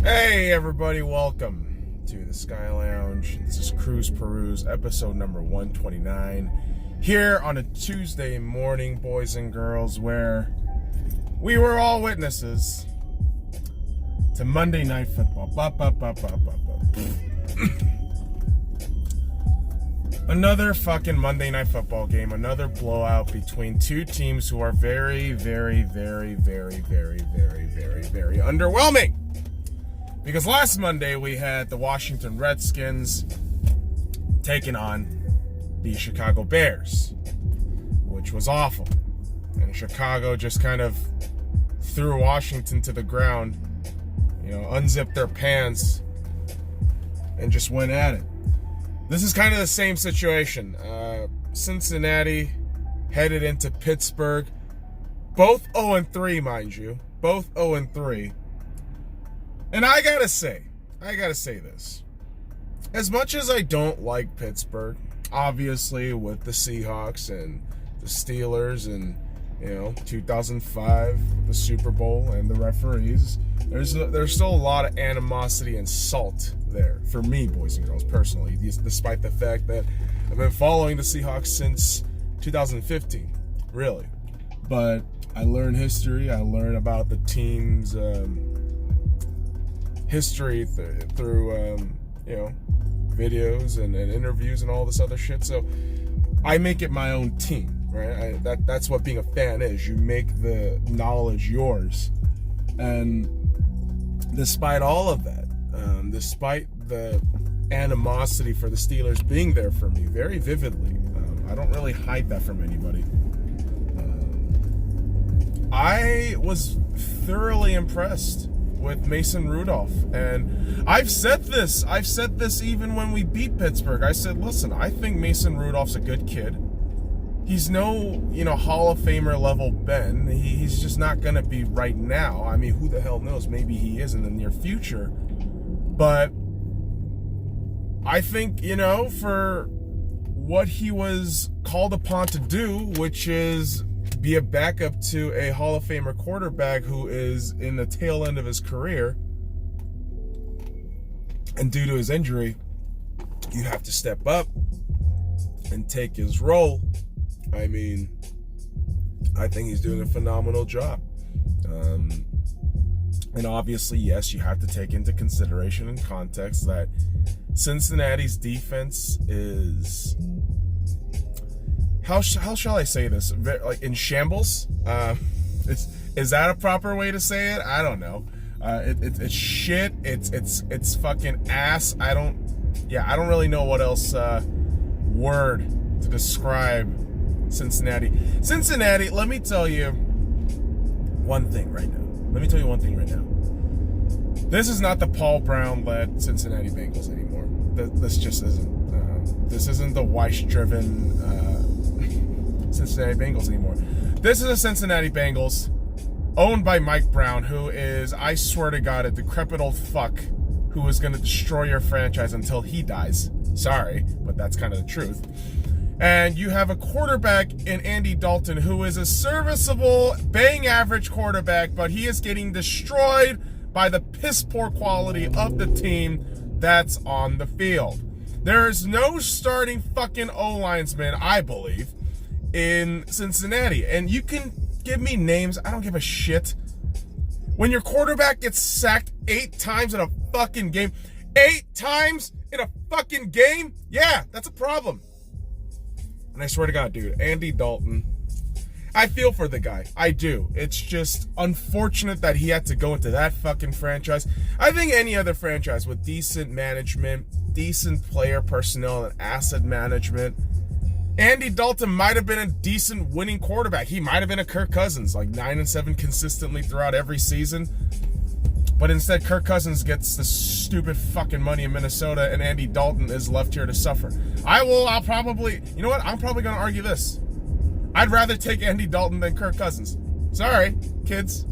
Hey everybody, welcome to the Sky Lounge. This is Cruise Peruse, episode number 129. Here on a Tuesday morning, boys and girls, where we were all witnesses to Monday Night Football. Another fucking Monday Night Football game, another blowout between two teams who are very underwhelming. Because last Monday we had the Washington Redskins taking on the Chicago Bears, which was awful. And Chicago just kind of threw Washington to the ground, unzipped their pants and just went at it. This is kind of the same situation. Cincinnati headed into Pittsburgh, both 0-3, mind you, both 0-3. And I gotta say this. As much as I don't like Pittsburgh, obviously with the Seahawks and the Steelers and 2005, the Super Bowl and the referees, there's still a lot of animosity and salt there for me, boys and girls, personally, despite the fact that I've been following the Seahawks since 2015, really. But I learn history. I learn about the team's history through videos and interviews and all this other shit. So I make it my own team, right? That's what being a fan is. You make the knowledge yours. And despite all of that, despite the animosity for the Steelers being there for me very vividly, I don't really hide that from anybody. I was thoroughly impressed with Mason Rudolph, and I've said this even when we beat Pittsburgh. I said, listen, I think Mason Rudolph's a good kid. He's no, Hall of Famer level Ben. He's just not going to be right now. I mean, who the hell knows? Maybe he is in the near future. But I think, for what he was called upon to do, which is be a backup to a Hall of Famer quarterback who is in the tail end of his career, and due to his injury, you have to step up and take his role. I mean, I think he's doing a phenomenal job. And obviously, yes, you have to take into consideration and context that Cincinnati's defense is, how shall I say this? Like in shambles? Is that a proper way to say it? I don't know. It's shit. It's fucking ass. I don't really know what else word to describe Cincinnati. Cincinnati, let me tell you one thing right now. This is not the Paul Brown-led Cincinnati Bengals anymore. This just isn't. This isn't the Weiss-driven Cincinnati Bengals anymore. This is a Cincinnati Bengals owned by Mike Brown, who is, I swear to God, a decrepit old fuck who is going to destroy your franchise until he dies. Sorry, but that's kind of the truth. And you have a quarterback in Andy Dalton who is a serviceable, bang average quarterback, but he is getting destroyed by the piss poor quality of the team that's on the field. There is no starting fucking O-linesman, I believe, in Cincinnati. And you can give me names, I don't give a shit. When your quarterback gets sacked 8 times in a fucking game, 8 times in a fucking game? Yeah, that's a problem. And I swear to God, dude, Andy Dalton, I feel for the guy. I do. It's just unfortunate that he had to go into that fucking franchise. I think any other franchise with decent management, decent player personnel, and asset management, Andy Dalton might have been a decent winning quarterback. He might have been a Kirk Cousins, like 9-7 consistently throughout every season. But instead, Kirk Cousins gets the stupid fucking money in Minnesota, and Andy Dalton is left here to suffer. I'm probably going to argue this. I'd rather take Andy Dalton than Kirk Cousins. Sorry, kids.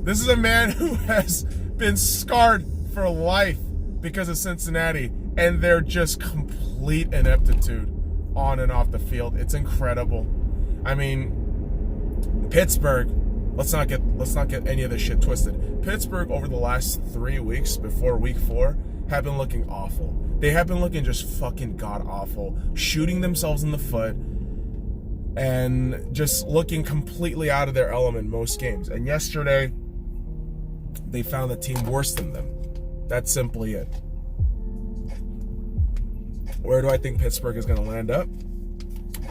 This is a man who has been scarred for life because of Cincinnati, and they're just complete ineptitude on and off the field. It's incredible. I mean, Pittsburgh, Let's not get any of this shit twisted. Pittsburgh over the last 3 weeks before week 4 have been looking awful. They have been looking just fucking god awful, shooting themselves in the foot and just looking completely out of their element most games. And yesterday they found a team worse than them. That's simply it. Where do I think Pittsburgh is going to land up?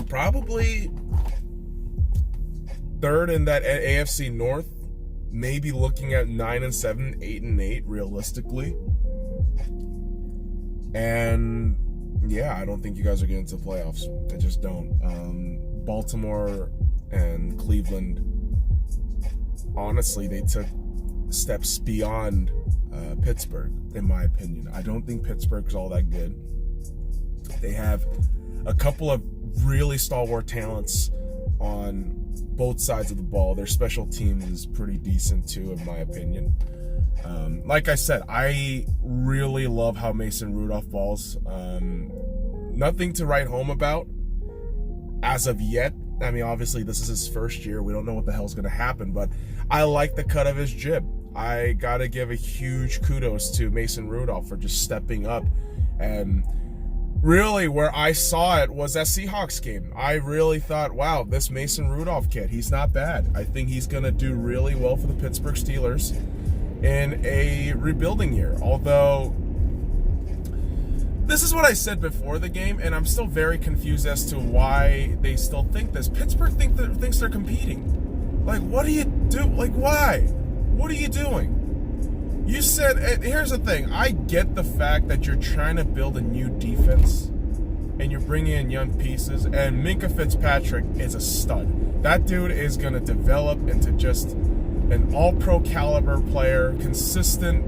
Probably third in that AFC North, maybe looking at 9-7, 8-8 realistically. And yeah, I don't think you guys are getting to the playoffs. I just don't. Baltimore and Cleveland, honestly, they took steps beyond Pittsburgh, in my opinion. I don't think Pittsburgh's all that good. They have a couple of really stalwart talents on both sides of the ball. Their special teams is pretty decent too, in my opinion. Like I said, I really love how Mason Rudolph balls. Nothing to write home about as of yet. I mean, obviously this is his first year. We don't know what the hell's going to happen, but I like the cut of his jib. I got to give a huge kudos to Mason Rudolph for just stepping up. And really, where I saw it was that Seahawks game. I really thought, wow, this Mason Rudolph kid, he's not bad. I think he's going to do really well for the Pittsburgh Steelers in a rebuilding year. Although, this is what I said before the game, and I'm still very confused as to why they still think this. Pittsburgh thinks they're competing. Like, what do you do? Like, why? What are you doing? You said, and here's the thing, I get the fact that you're trying to build a new defense and you're bringing in young pieces, and Minkah Fitzpatrick is a stud. That dude is going to develop into just an all-pro caliber player, consistent,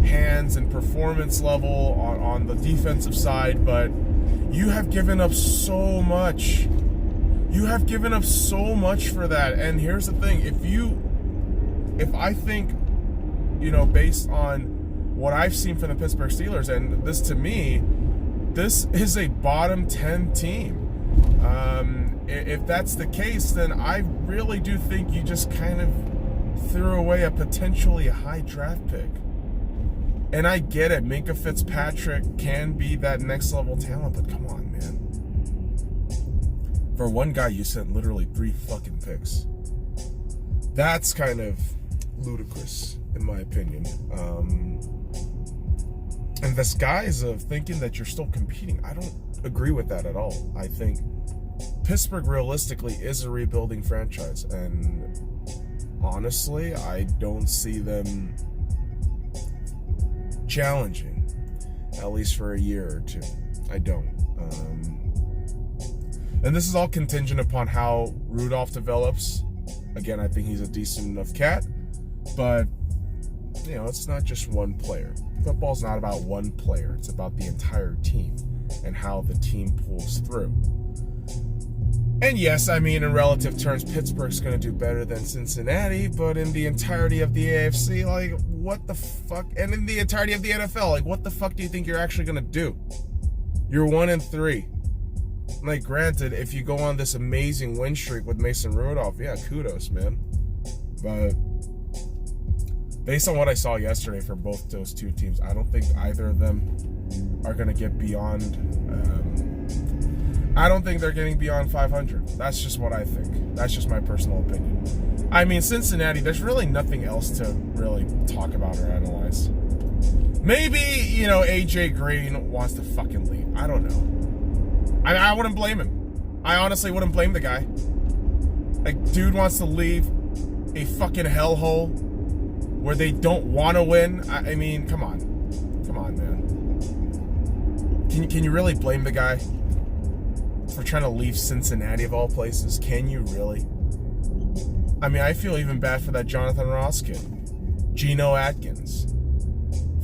hands and performance level on the defensive side, but you have given up so much. You have given up so much for that. And here's the thing, if I think, based on what I've seen from the Pittsburgh Steelers, and this to me, this is a bottom 10 team. If that's the case, then I really do think you just kind of threw away a potentially high draft pick. And I get it, Minkah Fitzpatrick can be that next level talent, but come on, man. For one guy, you sent literally 3 fucking picks. That's kind of ludicrous, in my opinion. And this guise of thinking that you're still competing, I don't agree with that at all. I think Pittsburgh realistically is a rebuilding franchise, and honestly, I don't see them challenging, at least for a year or two. I don't. And this is all contingent upon how Rudolph develops. Again, I think he's a decent enough cat, but it's not just one player. Football's not about one player. It's about the entire team and how the team pulls through. And yes, I mean, in relative terms, Pittsburgh's going to do better than Cincinnati, but in the entirety of the AFC, like, what the fuck? And in the entirety of the NFL, like, what the fuck do you think you're actually going to do? You're 1-3. Like, granted, if you go on this amazing win streak with Mason Rudolph, yeah, kudos, man. But based on what I saw yesterday for both those two teams, I don't think either of them are going to get beyond... I don't think they're getting beyond 500. That's just what I think. That's just my personal opinion. I mean, Cincinnati, there's really nothing else to really talk about or analyze. Maybe, AJ Green wants to fucking leave. I don't know. I wouldn't blame him. I honestly wouldn't blame the guy. Like, dude wants to leave a fucking hellhole where they don't want to win. I mean, come on. Come on, man. Can you really blame the guy for trying to leave Cincinnati of all places? Can you really? I mean, I feel even bad for that Jonathan Ross kid, Geno Atkins.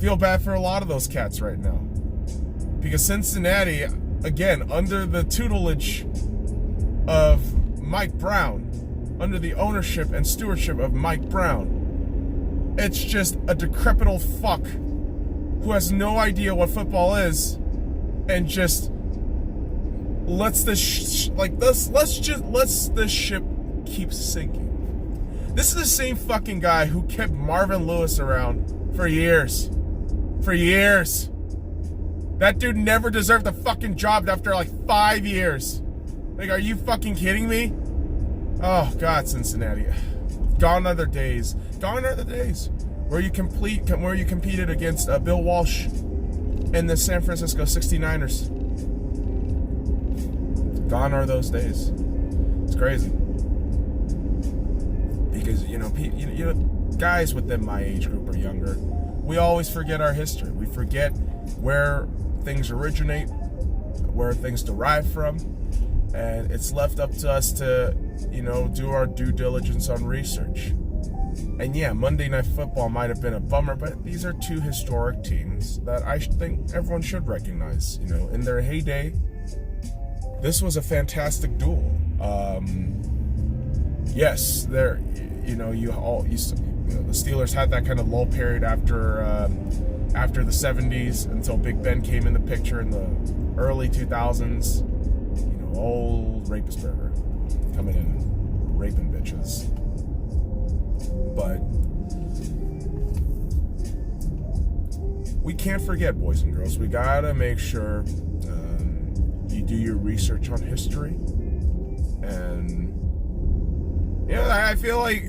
Feel bad for a lot of those cats right now, because Cincinnati, again, under the tutelage of Mike Brown, under the ownership and stewardship of Mike Brown, it's just a decrepit old fuck who has no idea what football is, and just lets this ship keep sinking. This is the same fucking guy who kept Marvin Lewis around for years. For years. That dude never deserved a fucking job after like 5 years. Like, are you fucking kidding me? Oh, God, Cincinnati. Gone are the days. Gone are the days where you competed against Bill Walsh and the San Francisco 69ers. Gone are those days. It's crazy. Because, guys within my age group or younger, we always forget our history. We forget where things originate, where things derive from, and it's left up to us to, do our due diligence on research. And yeah, Monday Night Football might have been a bummer, but these are two historic teams that I think everyone should recognize. In their heyday, this was a fantastic duel. Yes, the Steelers had that kind of lull period after the 70s until Big Ben came in the picture in the early 2000s. Old rapist burger coming in and raping bitches. But we can't forget, boys and girls. We gotta make sure you do your research on history. And I feel like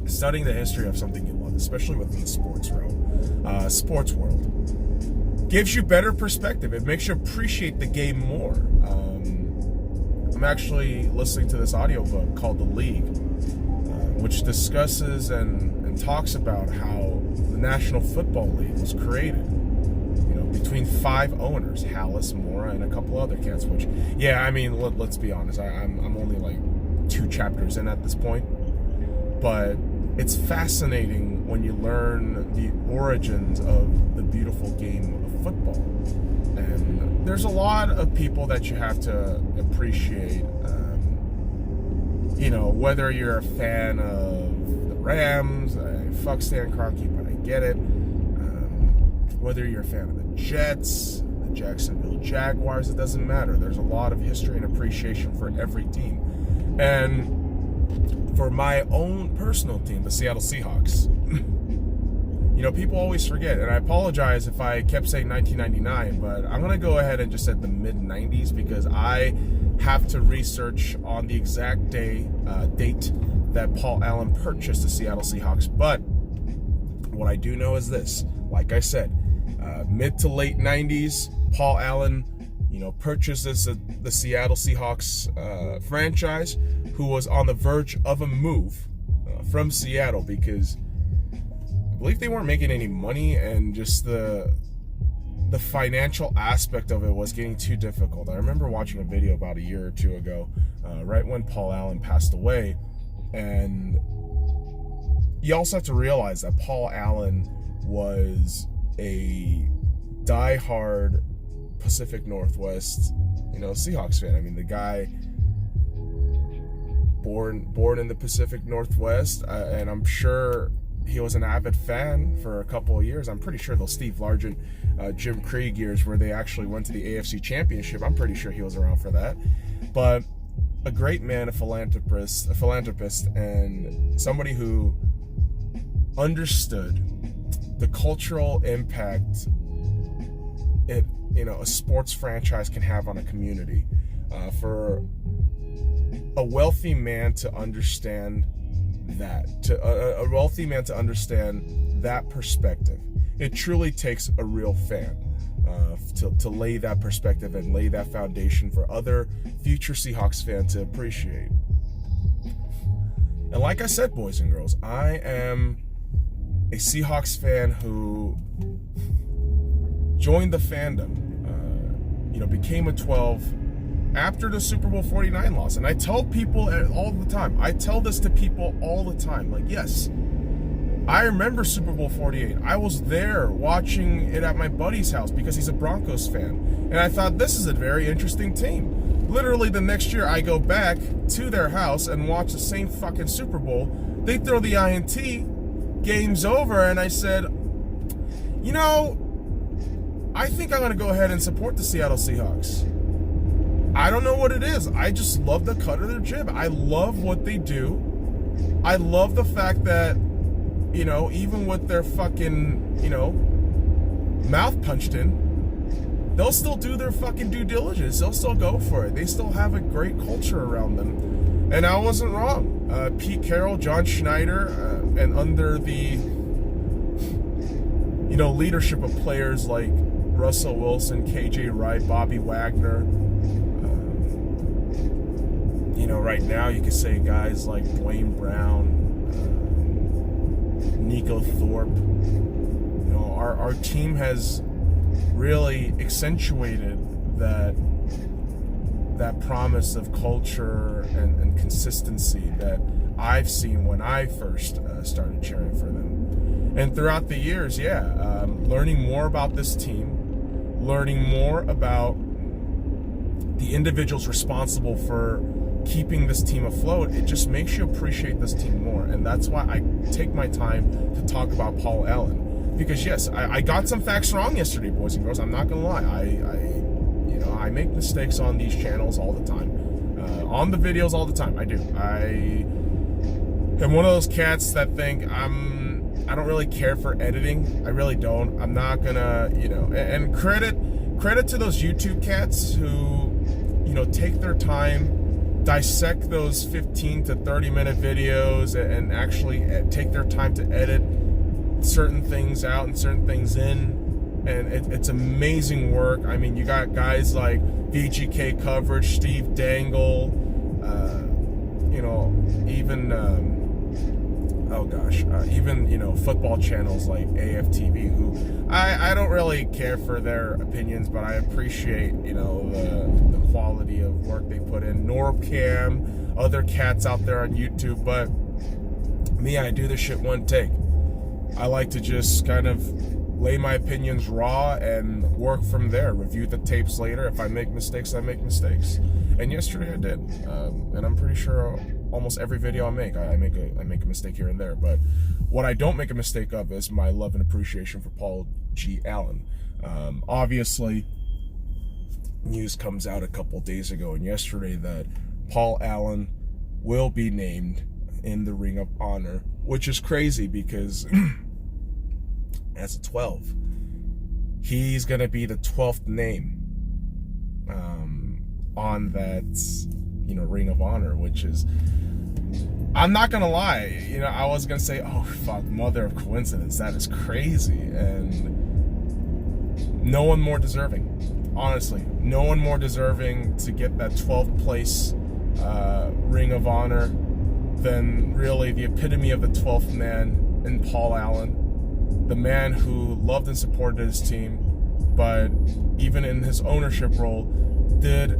studying the history of something you love, especially within the sports world, gives you better perspective. It makes you appreciate the game more. I'm actually listening to this audiobook called The League, which discusses and talks about how the National Football League was created. Between 5 owners, Hallis, Mora, and a couple other cats. Which, let's be honest, I'm only like 2 chapters in at this point, but it's fascinating when you learn the origins of the beautiful game of football. And there's a lot of people that you have to appreciate. Whether you're a fan of the Rams, fuck Stan Kroenke, but I get it. Whether you're a fan of the Jets, the Jacksonville Jaguars, it doesn't matter. There's a lot of history and appreciation for every team. And for my own personal team, the Seattle Seahawks, people always forget, and I apologize if I kept saying 1999, but I'm going to go ahead and just say the mid-90s because I have to research on the exact date that Paul Allen purchased the Seattle Seahawks. But what I do know is this, like I said, mid to late 90s, Paul Allen, purchases the Seattle Seahawks franchise, who was on the verge of a move from Seattle because I believe they weren't making any money, and just the financial aspect of it was getting too difficult. I remember watching a video about a year or 2 ago, right when Paul Allen passed away, and you also have to realize that Paul Allen was a diehard Pacific Northwest, Seahawks fan. I mean, the guy born in the Pacific Northwest, and I'm sure he was an avid fan for a couple of years. I'm pretty sure those Steve Largent, Jim Krieg years where they actually went to the AFC Championship, I'm pretty sure he was around for that. But a great man, a philanthropist, and somebody who understood the cultural impact a sports franchise can have on a community. For a wealthy man to understand that, a wealthy man to understand that perspective, it truly takes a real fan to lay that perspective and lay that foundation for other future Seahawks fans to appreciate. And like I said, boys and girls, I am a Seahawks fan who joined the fandom, became a 12 after the Super Bowl 49 loss. And I tell people all the time, I tell this to people all the time, like, yes, I remember Super Bowl 48. I was there watching it at my buddy's house because he's a Broncos fan. And I thought, this is a very interesting team. Literally the next year, I go back to their house and watch the same fucking Super Bowl. They throw the INT, game's over, and I said, I think I'm going to go ahead and support the Seattle Seahawks. I don't know what it is. I just love the cut of their jib. I love what they do. I love the fact that, you know, even with their fucking, you know, mouth punched in, they'll still do their fucking due diligence. They'll still go for it. They still have a great culture around them. And I wasn't wrong. Pete Carroll, John Schneider, and under the, you know, leadership of players like Russell Wilson, KJ Wright, Bobby Wagner. You know, right now you could say guys like Dwayne Brown, Nico Thorpe. You know, our team has really accentuated that promise of culture and consistency that I've seen when I first started cheering for them. And throughout the years, learning more about this team, learning more about the individuals responsible for keeping this team afloat, it just makes you appreciate this team more. And that's why I take my time to talk about Paul Allen. Because yes, I got some facts wrong yesterday, boys and girls. I'm not gonna lie. I make mistakes on these channels all the time. On the videos all the time. I do. I am one of those cats that think I don't really care for editing. I really don't. I'm not gonna, you know, and credit to those YouTube cats who, you know, take their time, dissect those 15 to 30 minute videos and actually take their time to edit certain things out and certain things in. And it's amazing work. I mean, you got guys like VGK Coverage, Steve Dangle, you know, even, even, you know, football channels like AFTV, who I don't really care for their opinions, but I appreciate, you know, the quality of work they put in. NorCam, other cats out there on YouTube, but me, I do this shit one take. I like to just kind of lay my opinions raw and work from there. Review the tapes later. If I make mistakes, I make mistakes. And yesterday I did. And I'm pretty sure almost every video I make a mistake here and there. But what I don't make a mistake of is my love and appreciation for Paul G. Allen. Obviously, news comes out a couple days ago and yesterday that Paul Allen will be named in the Ring of Honor, which is crazy because as a 12, he's going to be the 12th name on that, you know, Ring of Honor, which is, I'm not going to lie, you know, I was going to say, oh, fuck, mother of coincidence, that is crazy, and no one more deserving, honestly, no one more deserving to get that 12th place Ring of Honor than really the epitome of the 12th man in Paul Allen. The man who loved and supported his team, but even in his ownership role, did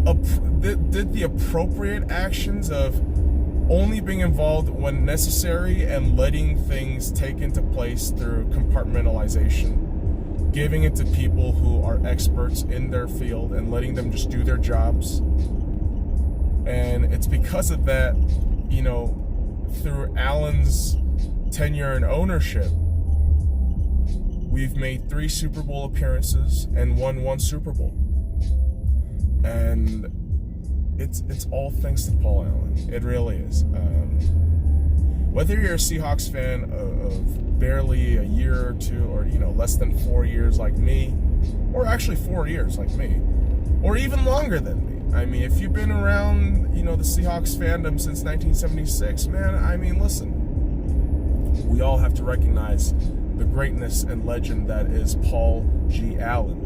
the appropriate actions of only being involved when necessary and letting things take into place through compartmentalization, giving it to people who are experts in their field and letting them just do their jobs. And it's because of that, you know, through Allen's tenure and ownership, we've made 3 Super Bowl appearances and won 1 Super Bowl. And it's all thanks to Paul Allen. It really is. Whether you're a Seahawks fan of barely a year or 2, or, you know, less than 4 years like me, or actually 4 years like me, or even longer than me. I mean, if you've been around, you know, the Seahawks fandom since 1976, man, I mean, listen, we all have to recognize the greatness and legend that is Paul G. Allen.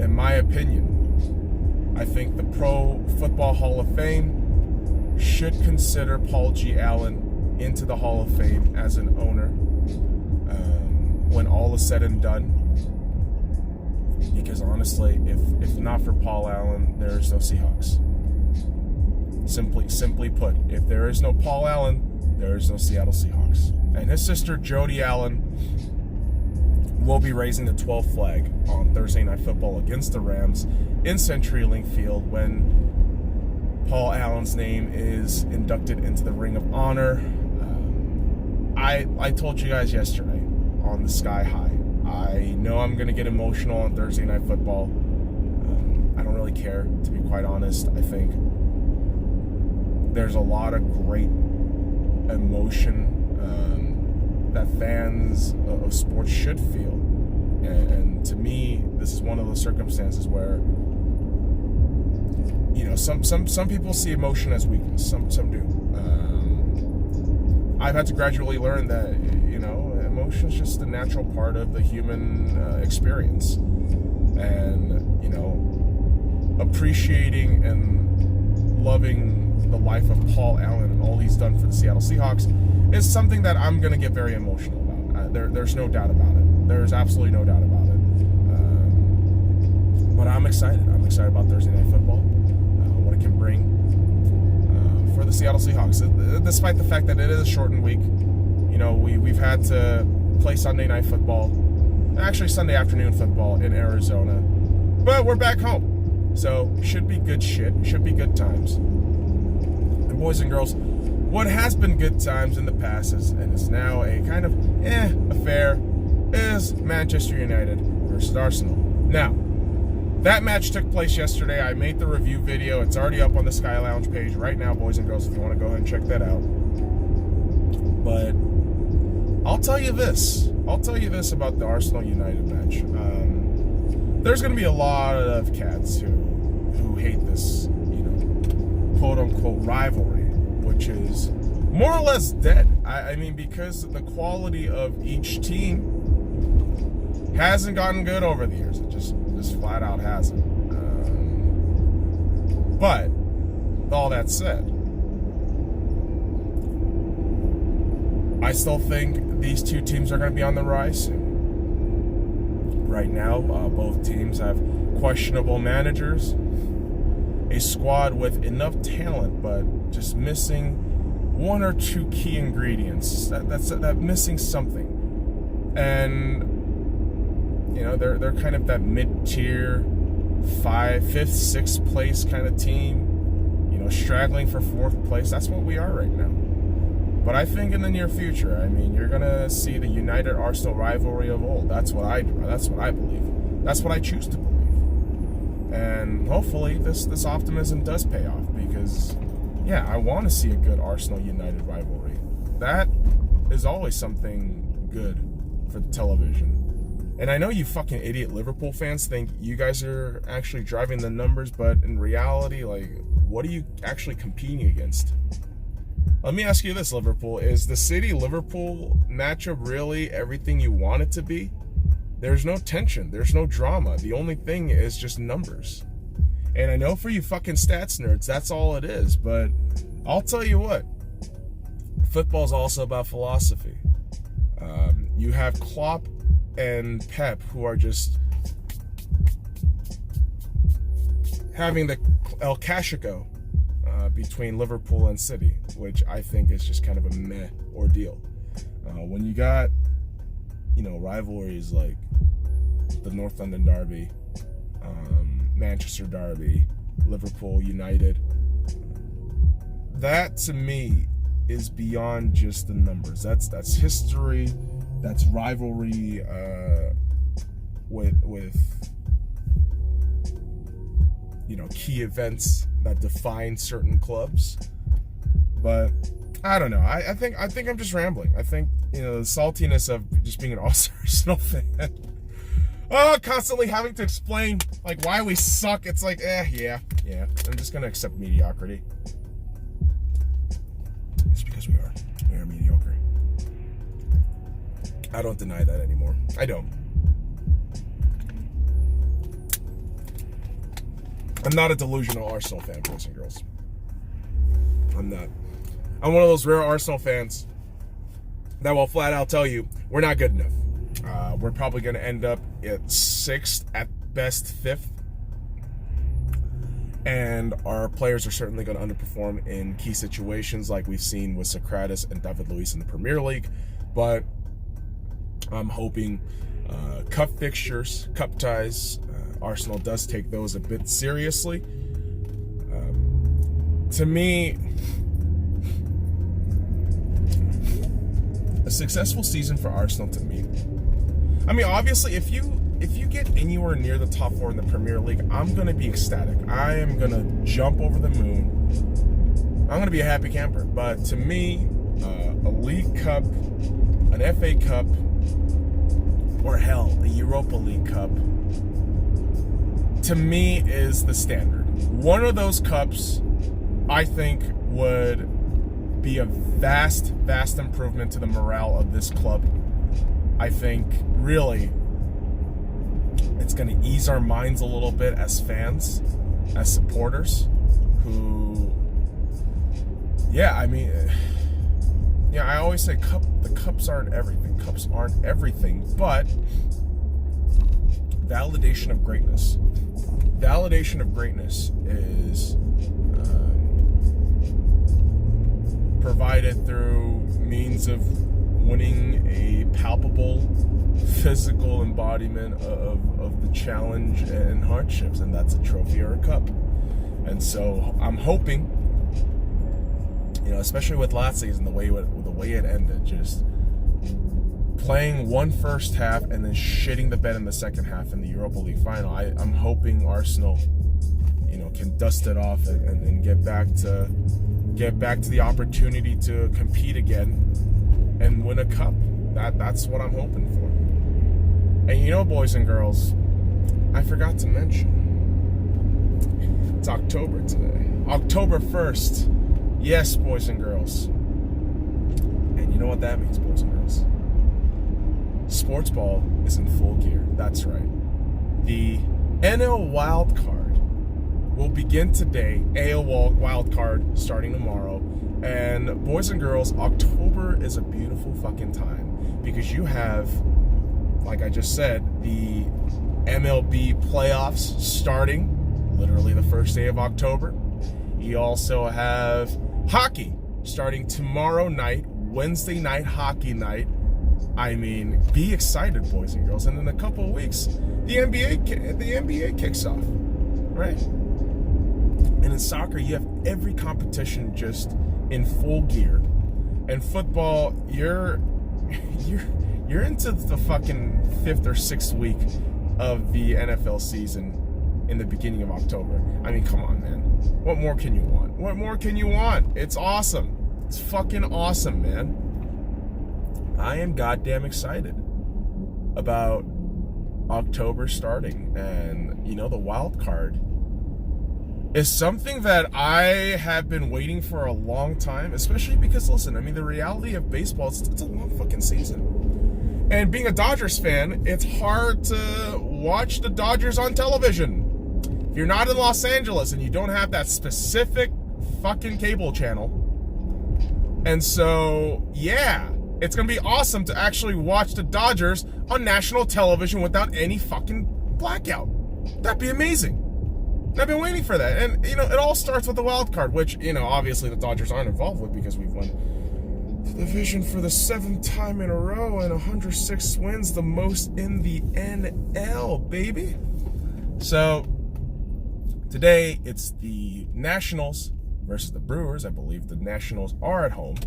In my opinion, I think the Pro Football Hall of Fame should consider Paul G. Allen into the Hall of Fame as an owner when all is said and done. Because honestly, if not for Paul Allen, there is no Seahawks. Simply put, if there is no Paul Allen, there is no Seattle Seahawks. And his sister, Jody Allen, will be raising the 12th flag on Thursday Night Football against the Rams in CenturyLink Field when Paul Allen's name is inducted into the Ring of Honor. I told you guys yesterday on the Sky High, I know I'm going to get emotional on Thursday Night Football. I don't really care, to be quite honest. I think there's a lot of great emotion that fans of sports should feel. And to me, this is one of those circumstances where, some people see emotion as weakness. Some do. I've had to gradually learn that, emotion is just a natural part of the human experience. And, appreciating and loving the life of Paul Allen and all he's done for the Seattle Seahawks is something that I'm going to get very emotional about. There's no doubt about it. There's absolutely no doubt about it. But I'm excited. I'm excited about Thursday Night Football, what it can bring for the Seattle Seahawks. Despite the fact that it is a shortened week, we've had to play Sunday Night Football, actually Sunday afternoon football in Arizona, but we're back home. So, should be good shit. Should be good times. And boys and girls, what has been good times in the past and is now a kind of affair is Manchester United versus Arsenal. Now, that match took place yesterday. I made the review video. It's already up on the Sky Lounge page right now, boys and girls, if you want to go ahead and check that out. But I'll tell you this about the Arsenal United match. There's going to be a lot of cats who hate this, quote-unquote rivalry, which is more or less dead. I mean, because the quality of each team hasn't gotten good over the years. It just flat out hasn't. But, all that said, I still think these two teams are going to be on the rise soon. Right now, both teams have questionable managers, a squad with enough talent, but just missing one or two key ingredients. That missing something, and they're kind of that mid-tier, 5th, 6th place kind of team. Straggling for 4th place. That's what we are right now. But I think in the near future, you're gonna see the United-Arsenal rivalry of old. That's what I believe. That's what I choose to believe. And hopefully this optimism does pay off, because I want to see a good Arsenal-United rivalry. That is always something good for the television. And I know you fucking idiot Liverpool fans think you guys are actually driving the numbers, but in reality, what are you actually competing against? Let me ask you this, Liverpool. Is the City-Liverpool matchup really everything you want it to be? There's no tension. There's no drama. The only thing is just numbers. And I know for you fucking stats nerds, that's all it is. But I'll tell you what. Football's also about philosophy. You have Klopp and Pep, who are just having the El Clasico between Liverpool and City, which I think is just kind of a meh ordeal. When you got, rivalries like the North London Derby, Manchester Derby, Liverpool United, that to me is beyond just the numbers. That's history. That's rivalry with key events that define certain clubs. But I don't know. I think I'm just rambling. I think the saltiness of just being an Arsenal fan. Constantly having to explain why we suck. It's yeah. I'm just gonna accept mediocrity. It's because we are mediocre. I don't deny that anymore. I don't. I'm not a delusional Arsenal fan, boys and girls. I'm not. I'm one of those rare Arsenal fans that will flat out tell you we're not good enough. We're probably going to end up at 6th, at best 5th. And our players are certainly going to underperform in key situations like we've seen with Socrates and David Luiz in the Premier League. But I'm hoping cup fixtures, cup ties, Arsenal does take those a bit seriously. To me, a successful season for Arsenal to me. Obviously, if you get anywhere near the top 4 in the Premier League, I'm going to be ecstatic. I am going to jump over the moon. I'm going to be a happy camper. But to me, a League Cup, an FA Cup, or hell, a Europa League Cup, to me is the standard. One of those cups, I think, would be a vast, vast improvement to the morale of this club. I think, really, it's going to ease our minds a little bit as fans, as supporters, who, I always say the cups aren't everything. Cups aren't everything, but validation of greatness. Validation of greatness is provided through means of winning a palpable physical embodiment of the challenge and hardships, and that's a trophy or a cup. And so I'm hoping, especially with last season, the way it ended, just playing one first half and then shitting the bed in the second half in the Europa League final. I'm hoping Arsenal, can dust it off and get back to the opportunity to compete again and win a cup. That's what I'm hoping for. And boys and girls, I forgot to mention, it's October today. October 1st. Yes, boys and girls. And you know what that means, boys and girls? Sports ball is in full gear. That's right. The NL wild card will begin today. AL wild card starting tomorrow. And boys and girls, October is a beautiful fucking time because you have, like I just said, the MLB playoffs starting literally the first day of October. You also have hockey starting tomorrow night, Wednesday night hockey night. I mean, be excited, boys and girls. And in a couple of weeks, the NBA kicks off, right? And in soccer, you have every competition just in full gear. And football, you're into the fucking 5th or 6th week of the NFL season in the beginning of October. I mean, come on, man. What more can you want? What more can you want? It's awesome. It's fucking awesome, man. I am goddamn excited about October starting. And, the wild card is something that I have been waiting for a long time, especially because, listen, I mean, the reality of baseball, it's a long fucking season. And being a Dodgers fan, it's hard to watch the Dodgers on television. If you're not in Los Angeles and you don't have that specific fucking cable channel. And so, yeah, it's going to be awesome to actually watch the Dodgers on national television without any fucking blackout. That'd be amazing. I've been waiting for that. And, it all starts with the wild card, which, obviously the Dodgers aren't involved with because we've won the division for the 7th time in a row and 106 wins, the most in the NL, baby. So, today it's the Nationals versus the Brewers. I believe the Nationals are at home.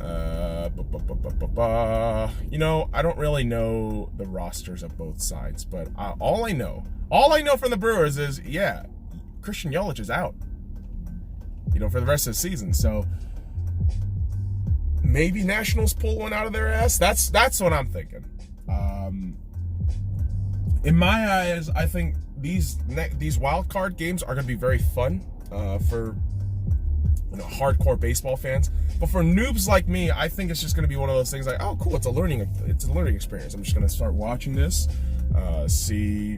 I don't really know the rosters of both sides, but all I know from the Brewers is, Christian Yelich is out, for the rest of the season. So maybe Nationals pull one out of their ass. That's what I'm thinking. In my eyes, I think these wild card games are going to be very fun for hardcore baseball fans. But for noobs like me, I think it's just going to be one of those things like, oh, cool, it's a learning experience. I'm just going to start watching this, see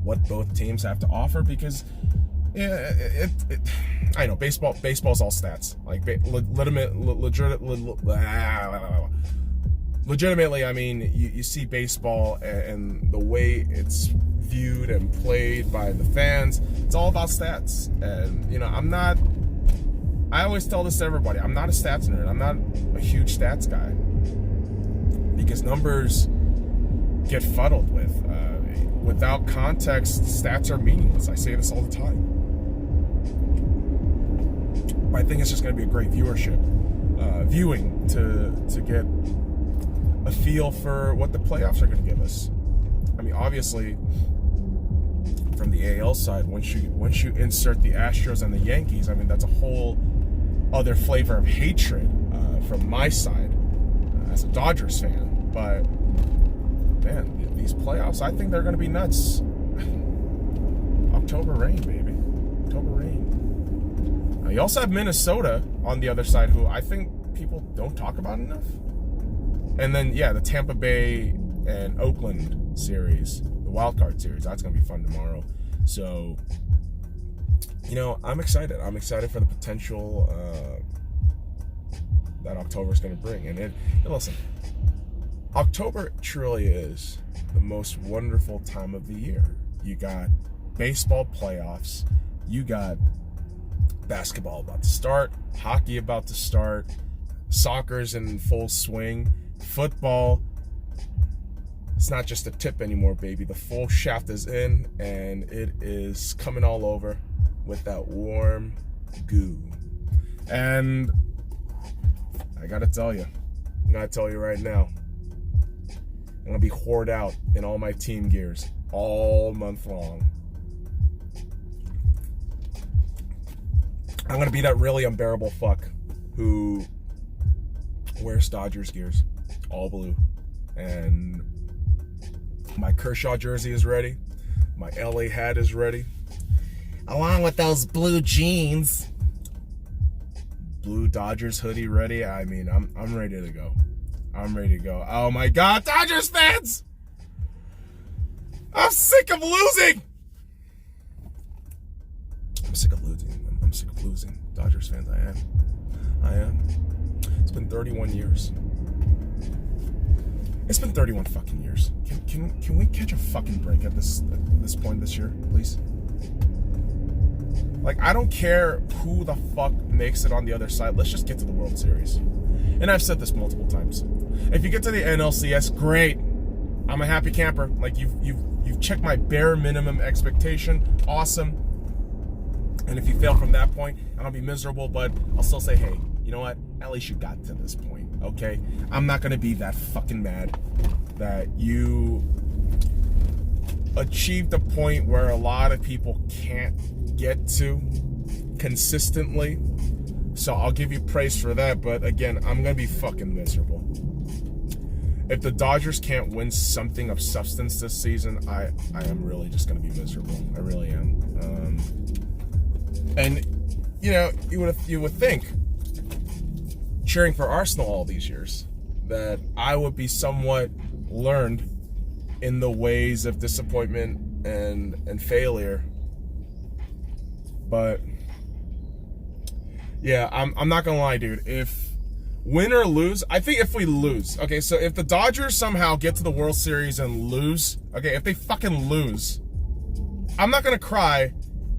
what both teams have to offer, because I know baseball's all stats. Like legitimately, I mean, you see baseball and the way it's viewed and played by the fans, it's all about stats. And I always tell this to everybody, I'm not a stats nerd. I'm not a huge stats guy because numbers get fuddled with. Without context, stats are meaningless. I say this all the time. But I think it's just going to be a great viewing to get a feel for what the playoffs are going to give us. I mean, obviously, from the AL side, once you insert the Astros and the Yankees, I mean, that's a whole other flavor of hatred from my side as a Dodgers fan. But man, these playoffs, I think they're going to be nuts. October rain, baby. October rain. You also have Minnesota on the other side, who I think people don't talk about enough. And then, yeah, the Tampa Bay and Oakland series, the wild card series, that's going to be fun tomorrow. So, you know, I'm excited. I'm excited for the potential that October is going to bring. And listen, October truly is the most wonderful time of the year. You got baseball playoffs. You got basketball about to start. Hockey about to start. Soccer's in full swing. Football, it's not just a tip anymore, baby. The full shaft is in, and it is coming all over with that warm goo. And I gotta tell you right now, I'm gonna be hoarded out in all my team gears all month long. I'm gonna be that really unbearable fuck who wears Dodgers gears, all blue, and my Kershaw jersey is ready. My LA hat is ready, along with those blue jeans. Blue Dodgers hoodie ready. I mean, I'm ready to go. I'm ready to go. Oh my God, Dodgers fans! I'm sick of losing. I'm sick of losing. I'm sick of losing. Dodgers fans, I am. It's been 31 years. It's been 31 fucking years. Can we catch a fucking break at this point this year, please? Like, I don't care who the fuck makes it on the other side. Let's just get to the World Series. And I've said this multiple times. If you get to the NLCS, great. I'm a happy camper. Like, you've checked my bare minimum expectation. Awesome. And if you fail from that point, I'll be miserable, but I'll still say, hey, you know what? At least you got to this point, okay? I'm not gonna be that fucking mad that you achieved a point where a lot of people can't get to consistently. So I'll give you praise for that, but again, I'm gonna be fucking miserable. If the Dodgers can't win something of substance this season, I am really just gonna be miserable. I really am. And you know, you would think, cheering for Arsenal all these years, that I would be somewhat learned in the ways of disappointment and failure. But yeah, I'm not gonna lie, dude. If win or lose, I think if we lose, okay, so if the Dodgers somehow get to the World Series and lose, okay, if they fucking lose, I'm not gonna cry,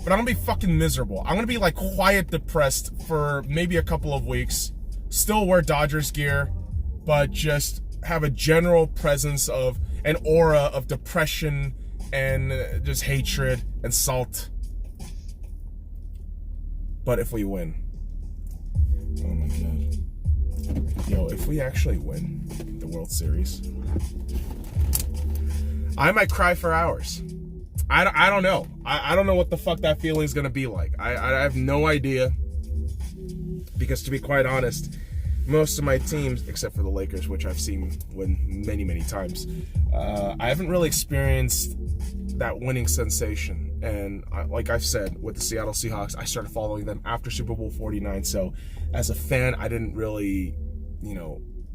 but I'm gonna be fucking miserable. I'm gonna be like quiet depressed for maybe a couple of weeks, still wear Dodgers gear, but just have a general presence of an aura of depression and just hatred and salt. But if we win, oh my God. Yo, if we actually win the World Series, I might cry for hours. I don't know. I don't know what the fuck that feeling is going to be like. I have no idea. Because to be quite honest, most of my teams, except for the Lakers, which I've seen win many, many times, I haven't really experienced that winning sensation. And like I've said, with the Seattle Seahawks, I started following them after Super Bowl 49. So as a fan, I didn't really,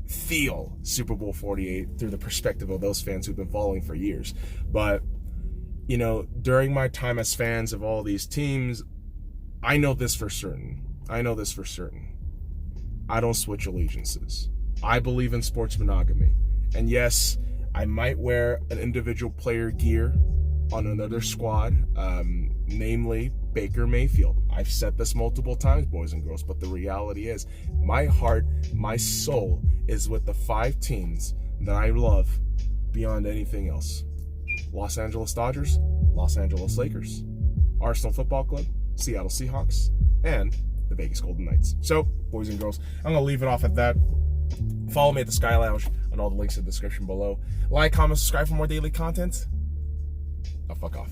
feel Super Bowl 48 through the perspective of those fans who've been following for years. But, during my time as fans of all these teams, I know this for certain. I don't switch allegiances. I believe in sports monogamy. And yes, I might wear an individual player gear on another squad, namely Baker Mayfield. I've said this multiple times, boys and girls, but the reality is my heart, my soul is with the 5 teams that I love beyond anything else. Los Angeles Dodgers, Los Angeles Lakers, Arsenal Football Club, Seattle Seahawks, and the Vegas Golden Knights. So, boys and girls, I'm going to leave it off at that. Follow me at the Sky Lounge on all the links in the description below. Like, comment, subscribe for more daily content. Now fuck off.